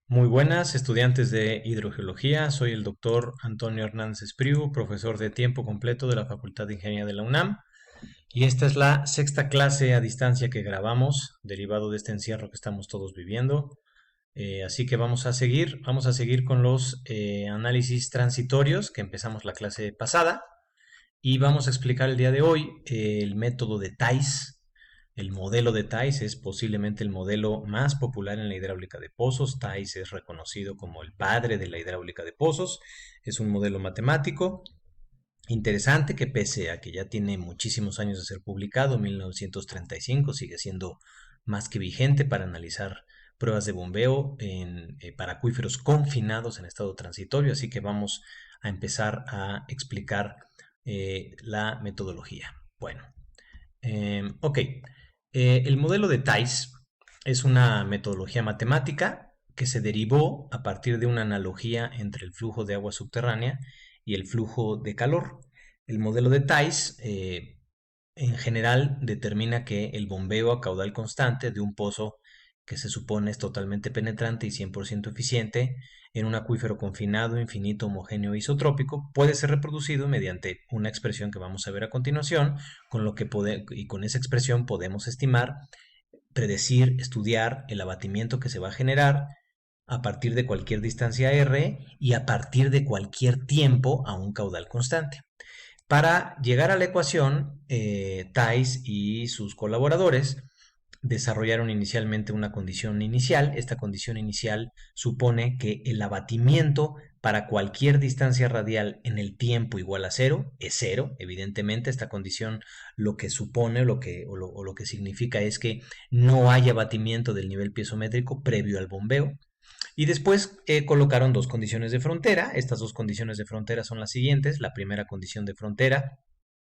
Muy buenas, estudiantes de hidrogeología. Soy el doctor Antonio Hernández Espriu, profesor de tiempo completo de la Facultad de Ingeniería de la UNAM. Y esta es la sexta clase a distancia que grabamos, derivado de este encierro que estamos todos viviendo. Así que vamos a seguir con los análisis transitorios que empezamos la clase pasada. Y vamos a explicar el día de hoy el método de Thais. El modelo de Thais es posiblemente el modelo más popular en la hidráulica de pozos. Thais es reconocido como el padre de la hidráulica de pozos. Es un modelo matemático interesante que, pese a que ya tiene muchísimos años de ser publicado, 1935, sigue siendo más que vigente para analizar pruebas de bombeo para acuíferos confinados en estado transitorio. Así que vamos a empezar a explicar la metodología. Bueno, ok. El modelo de Thais es una metodología matemática que se derivó a partir de una analogía entre el flujo de agua subterránea y el flujo de calor. El modelo de Thais en general determina que el bombeo a caudal constante de un pozo que se supone es totalmente penetrante y 100% eficiente en un acuífero confinado, infinito, homogéneo e isotrópico puede ser reproducido mediante una expresión que vamos a ver a continuación, y con esa expresión podemos estimar, predecir, estudiar el abatimiento que se va a generar a partir de cualquier distancia r y a partir de cualquier tiempo a un caudal constante. Para llegar a la ecuación, Thais y sus colaboradores desarrollaron inicialmente una condición inicial. Esta condición inicial supone que el abatimiento para cualquier distancia radial en el tiempo igual a cero es cero. Evidentemente, esta condición lo que supone o lo que significa es que no hay abatimiento del nivel piezométrico previo al bombeo. Y después colocaron dos condiciones de frontera. Estas dos condiciones de frontera son las siguientes. La primera condición de frontera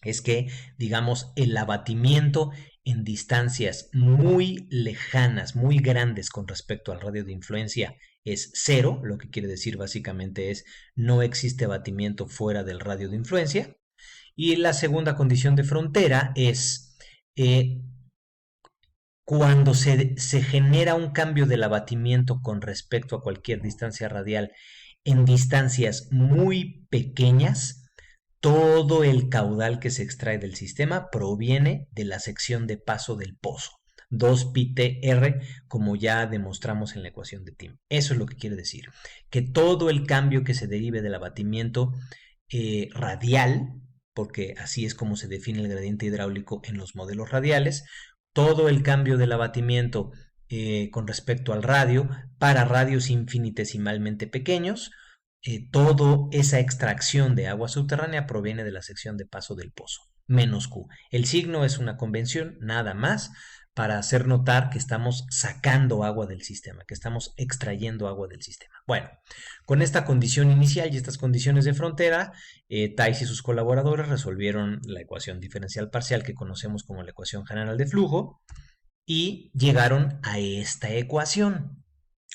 es que, digamos, el abatimiento en distancias muy lejanas, muy grandes con respecto al radio de influencia es cero, lo que quiere decir básicamente es no existe abatimiento fuera del radio de influencia. Y la segunda condición de frontera es cuando se genera un cambio del abatimiento con respecto a cualquier distancia radial en distancias muy pequeñas, todo el caudal que se extrae del sistema proviene de la sección de paso del pozo. 2πtr, como ya demostramos en la ecuación de TIM. Eso es lo que quiere decir, que todo el cambio que se derive del abatimiento radial, porque así es como se define el gradiente hidráulico en los modelos radiales, todo el cambio del abatimiento con respecto al radio para radios infinitesimalmente pequeños, toda esa extracción de agua subterránea proviene de la sección de paso del pozo, menos Q. El signo es una convención, nada más, para hacer notar que estamos sacando agua del sistema, que estamos extrayendo agua del sistema. Bueno, con esta condición inicial y estas condiciones de frontera, Thais y sus colaboradores resolvieron la ecuación diferencial parcial que conocemos como la ecuación general de flujo y llegaron a esta ecuación.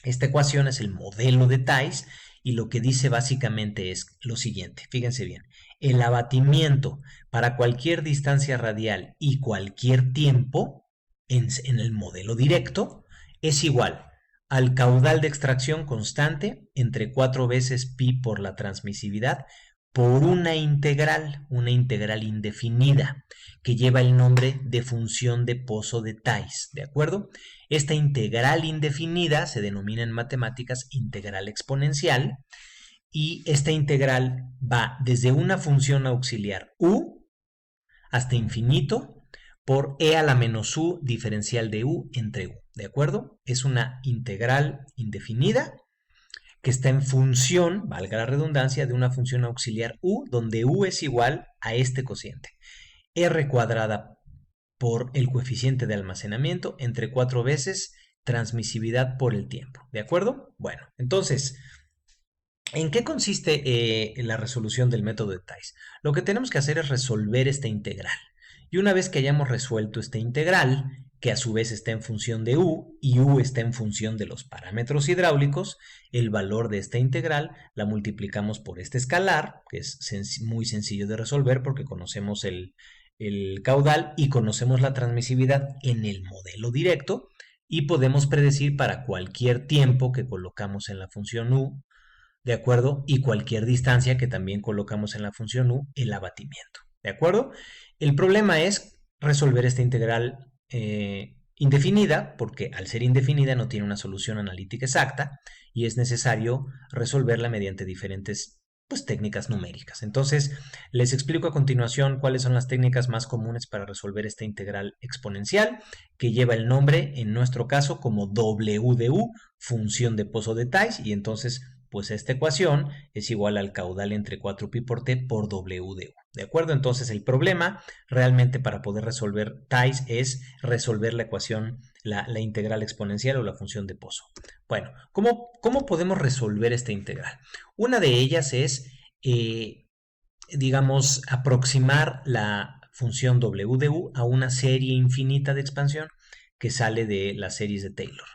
Esta ecuación es el modelo de Thais y lo que dice básicamente es lo siguiente, fíjense bien, el abatimiento para cualquier distancia radial y cualquier tiempo en el modelo directo es igual al caudal de extracción constante entre 4 veces pi por la transmisividad por una integral indefinida que lleva el nombre de función de pozo de Thais, ¿de acuerdo? Esta integral indefinida se denomina en matemáticas integral exponencial y esta integral va desde una función auxiliar u hasta infinito por e a la menos u diferencial de u entre u, ¿de acuerdo? Es una integral indefinida que está en función, valga la redundancia, de una función auxiliar u, donde u es igual a este cociente, r cuadrada por el coeficiente de almacenamiento entre 4 veces transmisividad por el tiempo, ¿de acuerdo? Bueno, entonces, ¿en qué consiste la resolución del método de Thais? Lo que tenemos que hacer es resolver esta integral. Y una vez que hayamos resuelto esta integral, que a su vez está en función de u, y u está en función de los parámetros hidráulicos, el valor de esta integral la multiplicamos por este escalar, que es muy sencillo de resolver porque conocemos el caudal y conocemos la transmisividad en el modelo directo. y podemos predecir para cualquier tiempo que colocamos en la función u, ¿de acuerdo? Y cualquier distancia que también colocamos en la función u, el abatimiento, ¿de acuerdo? El problema es resolver esta integral indefinida, porque al ser indefinida no tiene una solución analítica exacta y es necesario resolverla mediante diferentes pues, técnicas numéricas. Entonces, les explico a continuación cuáles son las técnicas más comunes para resolver esta integral exponencial, que lleva el nombre, en nuestro caso, como W de U, función de pozo de Thys, y entonces pues esta ecuación es igual al caudal entre 4pi por t por W de U. ¿De acuerdo? Entonces el problema realmente para poder resolver Thys es resolver la ecuación, la integral exponencial o la función de pozo. Bueno, ¿cómo podemos resolver esta integral? Una de ellas es, digamos, aproximar la función W de U a una serie infinita de expansión que sale de las series de Taylor.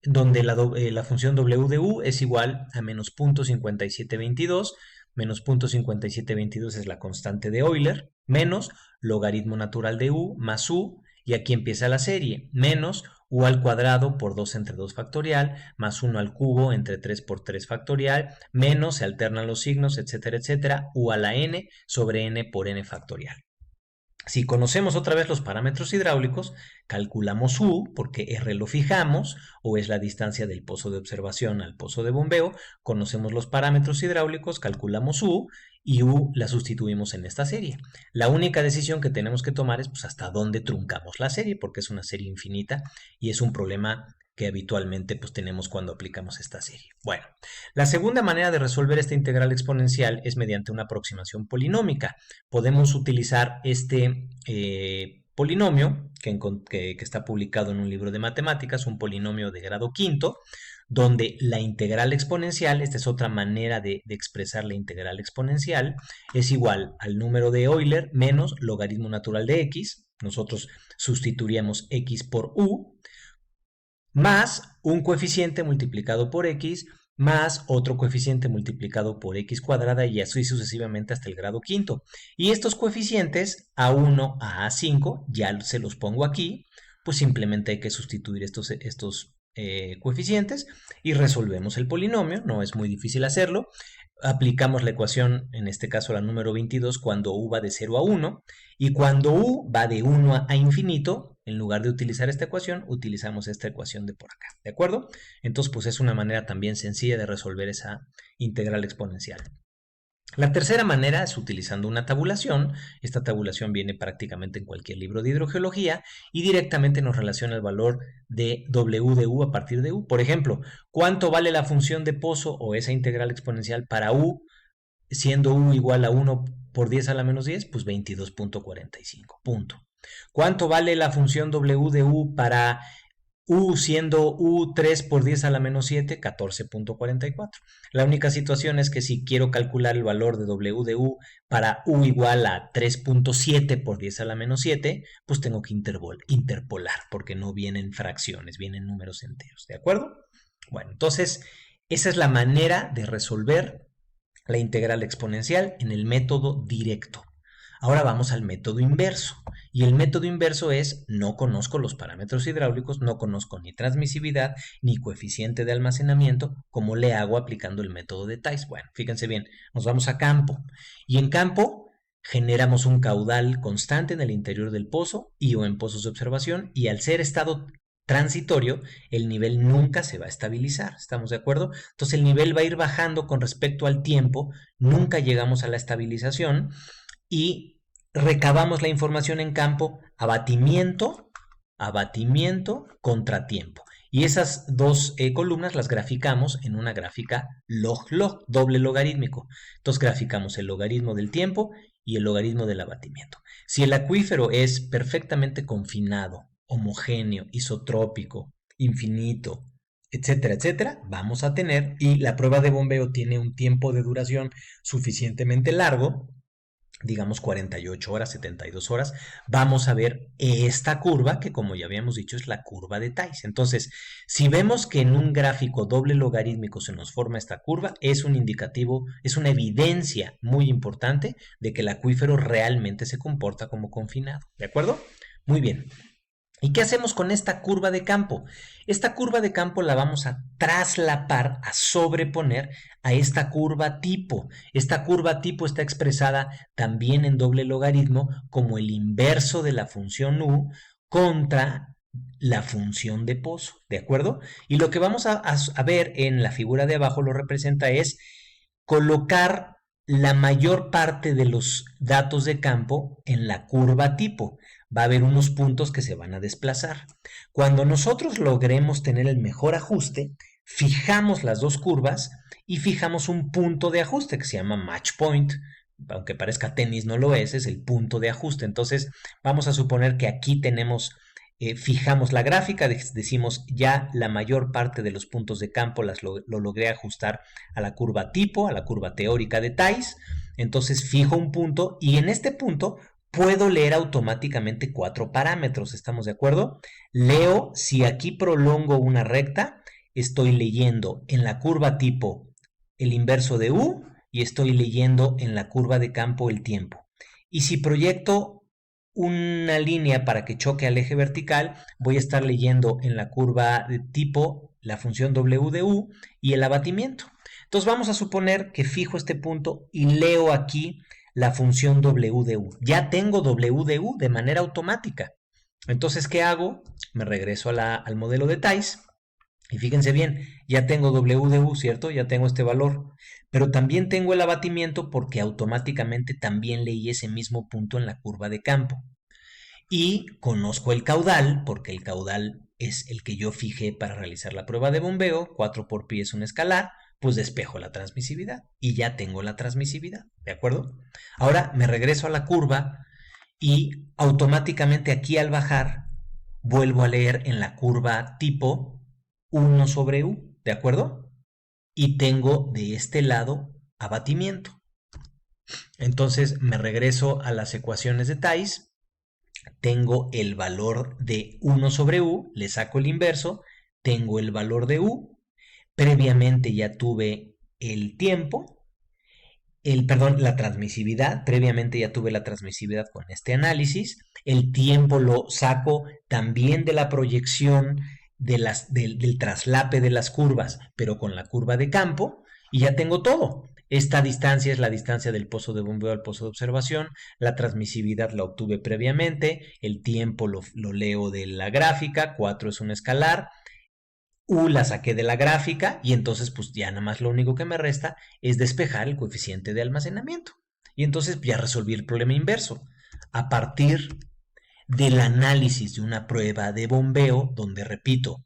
Donde la función W de U es igual a menos 0.5722, menos 0.5722 es la constante de Euler, menos logaritmo natural de U más U, y aquí empieza la serie, menos U al cuadrado por 2 entre 2 factorial, más 1 al cubo entre 3 por 3 factorial, menos, se alternan los signos, etcétera, etcétera, U a la n sobre n por n factorial. Si conocemos otra vez los parámetros hidráulicos, calculamos U, porque R lo fijamos, o es la distancia del pozo de observación al pozo de bombeo. Conocemos los parámetros hidráulicos, calculamos U, y U la sustituimos en esta serie. La única decisión que tenemos que tomar es pues, hasta dónde truncamos la serie, porque es una serie infinita y es un problema que habitualmente pues, tenemos cuando aplicamos esta serie. Bueno, la segunda manera de resolver esta integral exponencial es mediante una aproximación polinómica. Podemos utilizar este polinomio que está publicado en un libro de matemáticas, un polinomio de grado quinto, donde la integral exponencial, esta es otra manera de expresar la integral exponencial, es igual al número de Euler menos logaritmo natural de x, nosotros sustituiríamos x por u, más un coeficiente multiplicado por x, más otro coeficiente multiplicado por x cuadrada y así sucesivamente hasta el grado quinto. Y estos coeficientes, A1 a A5, ya se los pongo aquí, pues simplemente hay que sustituir estos coeficientes y resolvemos el polinomio, no es muy difícil hacerlo. Aplicamos la ecuación, en este caso la número 22, cuando u va de 0 a 1, y cuando u va de 1 a infinito, en lugar de utilizar esta ecuación, utilizamos esta ecuación de por acá, ¿de acuerdo? Entonces, pues es una manera también sencilla de resolver esa integral exponencial. La tercera manera es utilizando una tabulación. Esta tabulación viene prácticamente en cualquier libro de hidrogeología y directamente nos relaciona el valor de W de U a partir de U. Por ejemplo, ¿cuánto vale la función de pozo o esa integral exponencial para U, siendo U igual a 1 por 10 a la menos 10? Pues 22.45, punto. ¿Cuánto vale la función W de U para U siendo U 3 por 10 a la menos 7, 14.44. La única situación es que si quiero calcular el valor de W de U para U igual a 3.7 por 10 a la menos 7, pues tengo que interpolar, porque no vienen fracciones, vienen números enteros, ¿de acuerdo? Bueno, entonces esa es la manera de resolver la integral exponencial en el método directo. Ahora vamos al método inverso. Y el método inverso es, no conozco los parámetros hidráulicos, no conozco ni transmisividad ni coeficiente de almacenamiento, ¿cómo le hago aplicando el método de Thys? Bueno, fíjense bien, nos vamos a campo. Y en campo generamos un caudal constante en el interior del pozo y o en pozos de observación, y al ser estado transitorio, el nivel nunca se va a estabilizar, ¿estamos de acuerdo? Entonces el nivel va a ir bajando con respecto al tiempo, nunca llegamos a la estabilización, y recabamos la información en campo abatimiento, contratiempo. Y esas dos columnas las graficamos en una gráfica log-log, doble logarítmico. Entonces graficamos el logaritmo del tiempo y el logaritmo del abatimiento. Si el acuífero es perfectamente confinado, homogéneo, isotrópico, infinito, etcétera, etcétera, vamos a tener, y la prueba de bombeo tiene un tiempo de duración suficientemente largo, digamos 48 horas, 72 horas, vamos a ver esta curva que, como ya habíamos dicho, es la curva de Thys. Entonces, si vemos que en un gráfico doble logarítmico se nos forma esta curva, es un indicativo, es una evidencia muy importante de que el acuífero realmente se comporta como confinado, ¿de acuerdo? Muy bien. ¿Y qué hacemos con esta curva de campo? Esta curva de campo la vamos a traslapar, a sobreponer a esta curva tipo. Esta curva tipo está expresada también en doble logaritmo como el inverso de la función u contra la función de pozo, ¿de acuerdo? Y lo que vamos a ver en la figura de abajo lo representa es colocar la mayor parte de los datos de campo en la curva tipo. Va a haber unos puntos que se van a desplazar. Cuando nosotros logremos tener el mejor ajuste, fijamos las dos curvas y fijamos un punto de ajuste que se llama match point. Aunque parezca tenis, no lo es el punto de ajuste. Entonces, vamos a suponer que aquí tenemos fijamos la gráfica, decimos ya la mayor parte de los puntos de campo lo logré ajustar a la curva tipo, a la curva teórica de Thais. Entonces fijo un punto y en este punto puedo leer automáticamente 4 parámetros, ¿estamos de acuerdo? Leo, si aquí prolongo una recta, estoy leyendo en la curva tipo el inverso de U y estoy leyendo en la curva de campo el tiempo. Y si proyecto una línea para que choque al eje vertical, voy a estar leyendo en la curva de tipo la función W de U y el abatimiento. Entonces vamos a suponer que fijo este punto y leo aquí la función W de U. Ya tengo W de U de manera automática. Entonces, ¿qué hago? Me regreso al modelo de Thais y fíjense bien, ya tengo W de U, ¿cierto? Ya tengo este valor. Pero también tengo el abatimiento porque automáticamente también leí ese mismo punto en la curva de campo. Y conozco el caudal, porque el caudal es el que yo fijé para realizar la prueba de bombeo, 4 por pi es un escalar, pues despejo la transmisividad y ya tengo la transmisividad, ¿de acuerdo? Ahora me regreso a la curva y automáticamente aquí al bajar vuelvo a leer en la curva tipo 1 sobre U, ¿de acuerdo? Y tengo de este lado abatimiento. Entonces me regreso a las ecuaciones de Thais, tengo el valor de 1 sobre U, le saco el inverso, tengo el valor de U, previamente ya tuve el tiempo, perdón, la transmisividad, previamente ya tuve la transmisividad con este análisis, el tiempo lo saco también de la proyección del traslape de las curvas, pero con la curva de campo, y ya tengo todo. Esta distancia es la distancia del pozo de bombeo al pozo de observación, la transmisividad la obtuve previamente, el tiempo lo leo de la gráfica, 4 es un escalar, U la saqué de la gráfica y entonces pues ya nada más lo único que me resta es despejar el coeficiente de almacenamiento. Y entonces ya resolví el problema inverso. A partir del análisis de una prueba de bombeo, donde repito,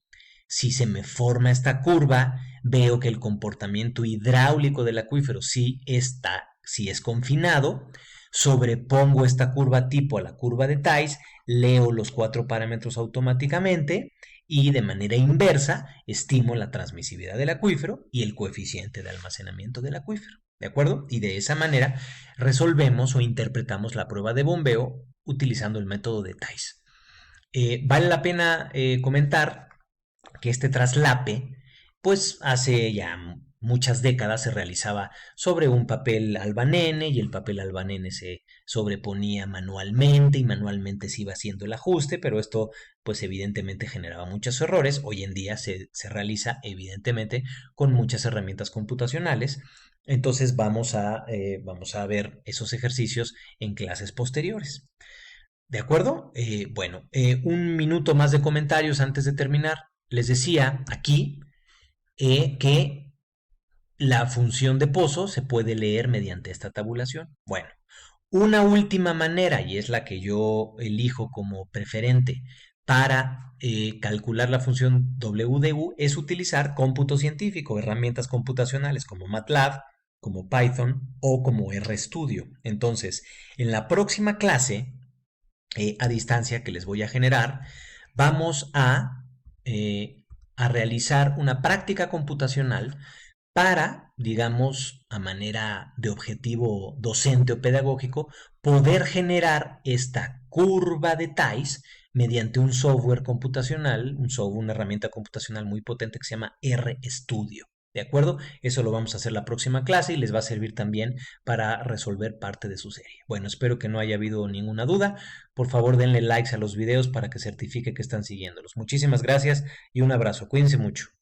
si se me forma esta curva, veo que el comportamiento hidráulico del acuífero sí es confinado, sobrepongo esta curva tipo a la curva de Thais, leo los 4 parámetros automáticamente y de manera inversa estimo la transmisividad del acuífero y el coeficiente de almacenamiento del acuífero. ¿De acuerdo? Y de esa manera resolvemos o interpretamos la prueba de bombeo utilizando el método de Thais. Vale la pena comentar que este traslape, pues hace ya muchas décadas se realizaba sobre un papel albanene y el papel albanene se sobreponía manualmente y manualmente se iba haciendo el ajuste, pero esto pues evidentemente generaba muchos errores. Hoy en día se realiza evidentemente con muchas herramientas computacionales. Entonces vamos a ver esos ejercicios en clases posteriores. ¿De acuerdo? Bueno, un minuto más de comentarios antes de terminar. Les decía aquí que la función de pozo se puede leer mediante esta tabulación. Bueno, una última manera, y es la que yo elijo como preferente para calcular la función W de U, es utilizar cómputo científico, herramientas computacionales como MATLAB, como Python o como RStudio. Entonces, en la próxima clase, a distancia que les voy a generar, vamos a realizar una práctica computacional para, digamos, a manera de objetivo docente o pedagógico, poder generar esta curva de Thais mediante un software computacional, una herramienta computacional muy potente que se llama RStudio. ¿De acuerdo? Eso lo vamos a hacer la próxima clase y les va a servir también para resolver parte de su serie. Bueno, espero que no haya habido ninguna duda. Por favor, denle likes a los videos para que certifique que están siguiéndolos. Muchísimas gracias y un abrazo. Cuídense mucho.